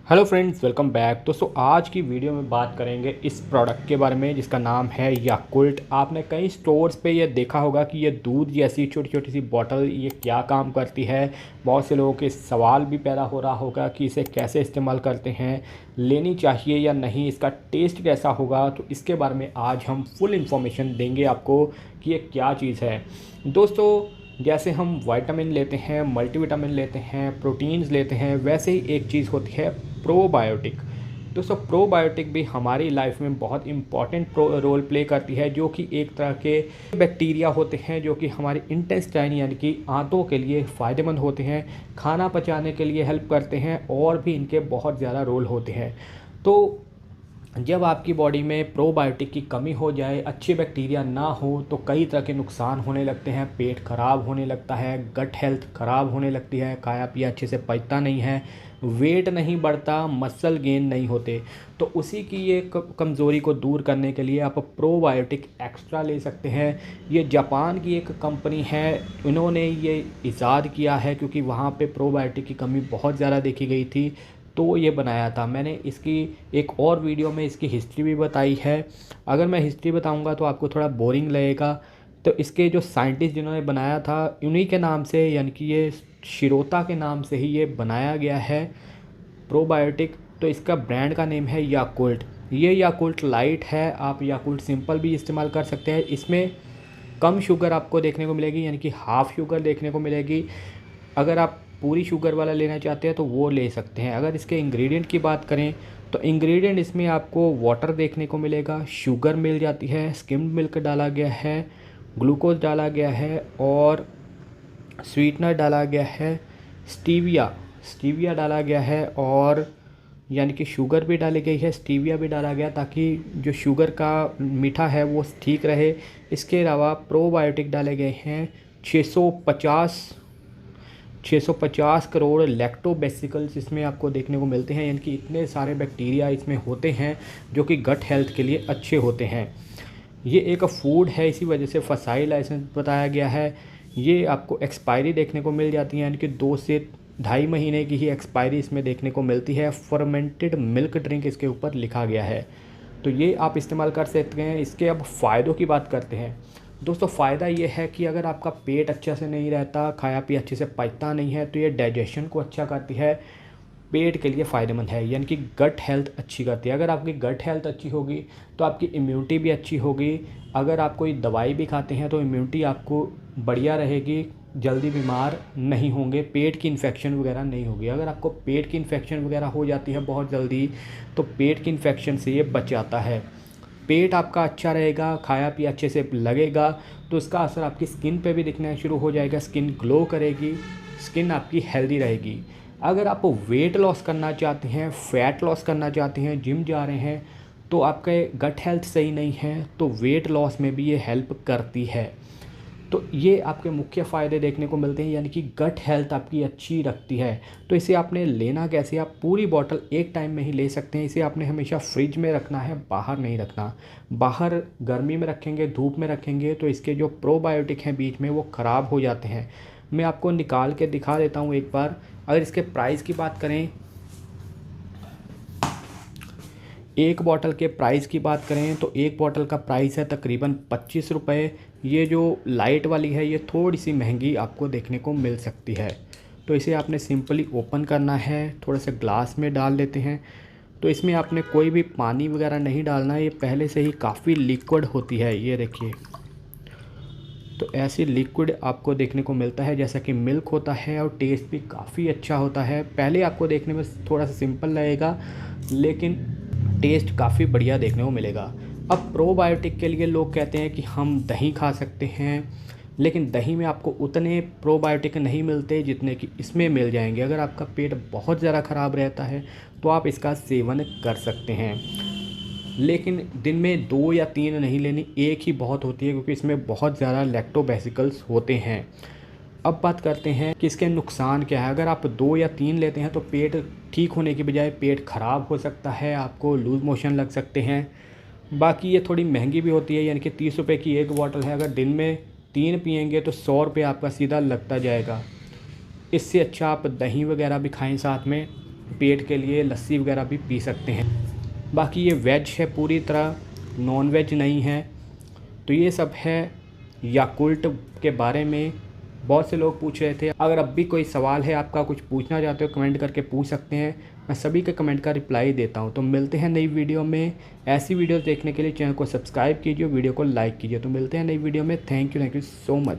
Hello friends, welcome back. दोस्तों, आज की वीडियो में बात करेंगे इस प्रोडक्ट के बारे में जिसका नाम है याकुल्ट। आपने कई स्टोर्स पे ये देखा होगा कि ये दूध जैसी छोटी छोटी सी बॉटल ये क्या काम करती है। बहुत से लोगों के सवाल भी पैदा हो रहा होगा कि इसे कैसे इस्तेमाल करते हैं, लेनी चाहिए या नहीं, इसका टेस्ट कैसा होगा। तो इसके बारे में आज हम फुल इन्फॉर्मेशन देंगे आपको कि ये क्या चीज़ है। दोस्तों, जैसे हम विटामिन लेते हैं, मल्टीविटामिन लेते हैं, प्रोटीन्स लेते हैं, वैसे ही एक चीज़ होती है प्रोबायोटिक। दोस्तों, प्रोबायोटिक भी हमारी लाइफ में बहुत इंपॉर्टेंट रोल प्ले करती है, जो कि एक तरह के बैक्टीरिया होते हैं जो कि हमारे इंटेस्टाइन यानी कि आंतों के लिए फ़ायदेमंद होते हैं, खाना पचाने के लिए हेल्प करते हैं और भी इनके बहुत ज़्यादा रोल होते हैं। तो जब आपकी बॉडी में प्रोबायोटिक की कमी हो जाए, अच्छे बैक्टीरिया ना हो, तो कई तरह के नुकसान होने लगते हैं। पेट खराब होने लगता है, गट हेल्थ खराब होने लगती है, खाया पिया अच्छे से पचता नहीं है, वेट नहीं बढ़ता, मसल गेन नहीं होते। तो उसी की ये कमज़ोरी को दूर करने के लिए आप प्रोबायोटिक एक्स्ट्रा ले सकते हैं। ये जापान की एक कंपनी है, इन्होंने ये ईजाद किया है क्योंकि वहाँ पे प्रोबायोटिक की कमी बहुत ज़्यादा देखी गई थी, तो ये बनाया था। मैंने इसकी एक और वीडियो में इसकी हिस्ट्री भी बताई है। अगर मैं हिस्ट्री बताऊंगा तो आपको थोड़ा बोरिंग लगेगा। तो इसके जो साइंटिस्ट जिन्होंने बनाया था, उन्हीं के नाम से यानी कि ये शिरोता के नाम से ही ये बनाया गया है प्रोबायोटिक। तो इसका ब्रांड का नेम है याकुल्ट। ये याकुल्ट लाइट है, आप याकुल्ट सिंपल भी इस्तेमाल कर सकते हैं। इसमें कम शुगर आपको देखने को मिलेगी, यानी कि हाफ़ शुगर देखने को मिलेगी। अगर आप पूरी शुगर वाला लेना चाहते हैं तो वो ले सकते हैं। अगर इसके इंग्रेडिएंट की बात करें तो इंग्रेडिएंट इसमें आपको वाटर देखने को मिलेगा, शुगर मिल जाती है, स्किम्ड मिल्क डाला गया है, ग्लूकोज डाला गया है और स्वीटनर डाला गया है, स्टीविया स्टीविया डाला गया है, और यानी कि शुगर भी डाली गई है, स्टीविया भी डाला गया ताकि जो शुगर का मीठा है वो ठीक रहे। इसके अलावा प्रोबायोटिक डाले गए हैं 650 करोड़ लैक्टोबैसिकल्स इसमें आपको देखने को मिलते हैं, यानी कि इतने सारे बैक्टीरिया इसमें होते हैं जो कि गट हेल्थ के लिए अच्छे होते हैं। ये एक फूड है, इसी वजह से फसाई लाइसेंस बताया गया है। ये आपको एक्सपायरी देखने को मिल जाती है, यानी कि 2 से 2.5 महीने की ही एक्सपायरी इसमें देखने को मिलती है। फर्मेंटेड मिल्क ड्रिंक इसके ऊपर लिखा गया है, तो ये आप इस्तेमाल कर सकते हैं। इसके अब फ़ायदों की बात करते हैं। दोस्तों, फ़ायदा ये है कि अगर आपका पेट अच्छे से नहीं रहता, खाया पिया अच्छे से पचता नहीं है, तो ये डाइजेशन को अच्छा करती है, पेट के लिए फ़ायदेमंद है, यानी कि गट हेल्थ अच्छी करती है। अगर आपकी गट हेल्थ अच्छी होगी तो आपकी इम्यूनिटी भी अच्छी होगी। अगर आप कोई दवाई भी खाते हैं तो इम्यूनिटी आपको बढ़िया रहेगी, जल्दी बीमार नहीं होंगे, पेट की इन्फेक्शन वगैरह नहीं होगी। अगर आपको पेट की इन्फेक्शन वगैरह हो जाती है बहुत जल्दी, तो पेट की इन्फेक्शन से ये बच जाता है। पेट आपका अच्छा रहेगा, खाया पिया अच्छे से लगेगा, तो उसका असर आपकी स्किन पे भी दिखना शुरू हो जाएगा। स्किन ग्लो करेगी, स्किन आपकी हेल्दी रहेगी। अगर आप वेट लॉस करना चाहते हैं, फ़ैट लॉस करना चाहते हैं, जिम जा रहे हैं, तो आपके गट हेल्थ सही नहीं है, तो वेट लॉस में भी ये हेल्प करती है। तो ये आपके मुख्य फ़ायदे देखने को मिलते हैं, यानी कि गट हेल्थ आपकी अच्छी रखती है। तो इसे आपने लेना कैसे, आप पूरी बॉटल एक टाइम में ही ले सकते हैं। इसे आपने हमेशा फ्रिज में रखना है, बाहर नहीं रखना। बाहर गर्मी में रखेंगे, धूप में रखेंगे तो इसके जो प्रोबायोटिक हैं बीच में वो ख़राब हो जाते हैं। मैं आपको निकाल के दिखा देता हूँ एक बार। अगर इसके प्राइस की बात करें, एक बॉटल के प्राइस की बात करें तो एक बॉटल का प्राइस है तकरीबन 25 रुपये। ये जो लाइट वाली है ये थोड़ी सी महंगी आपको देखने को मिल सकती है। तो इसे आपने सिंपली ओपन करना है, थोड़ा सा ग्लास में डाल लेते हैं। तो इसमें आपने कोई भी पानी वगैरह नहीं डालना है, ये पहले से ही काफ़ी लिक्विड होती है। ये देखिए, तो ऐसी लिक्विड आपको देखने को मिलता है जैसा कि मिल्क होता है, और टेस्ट भी काफ़ी अच्छा होता है। पहले आपको देखने में थोड़ा सा सिंपल लगेगा, लेकिन टेस्ट काफ़ी बढ़िया देखने को मिलेगा। अब प्रोबायोटिक के लिए लोग कहते हैं कि हम दही खा सकते हैं, लेकिन दही में आपको उतने प्रोबायोटिक नहीं मिलते जितने कि इसमें मिल जाएंगे। अगर आपका पेट बहुत ज़्यादा ख़राब रहता है तो आप इसका सेवन कर सकते हैं, लेकिन दिन में 2 या 3 नहीं लेनी, एक ही बहुत होती है, क्योंकि इसमें बहुत ज़्यादा लैक्टोबैसिकल्स होते हैं। अब बात करते हैं कि इसके नुकसान क्या है। अगर आप 2 या 3 लेते हैं तो पेट ठीक होने की बजाय पेट ख़राब हो सकता है, आपको लूज़ मोशन लग सकते हैं। बाकी ये थोड़ी महंगी भी होती है, यानी कि 30 रुपये की एक बॉटल है। अगर दिन में 3 पियेंगे तो 100 रुपये आपका सीधा लगता जाएगा। इससे अच्छा आप दही वगैरह भी खाएं साथ में, पेट के लिए लस्सी वगैरह भी पी सकते हैं। बाकी ये वेज है पूरी तरह, नॉन वेज नहीं है। तो ये सब है याकुल्ट के बारे में। बहुत से लोग पूछ रहे थे। अगर अब भी कोई सवाल है आपका, कुछ पूछना चाहते हो, कमेंट करके पूछ सकते हैं। मैं सभी के कमेंट का रिप्लाई देता हूं। तो मिलते हैं नई वीडियो में। ऐसी वीडियोस देखने के लिए चैनल को सब्सक्राइब कीजिए, वीडियो को लाइक कीजिए। तो मिलते हैं नई वीडियो में। Thank you so much.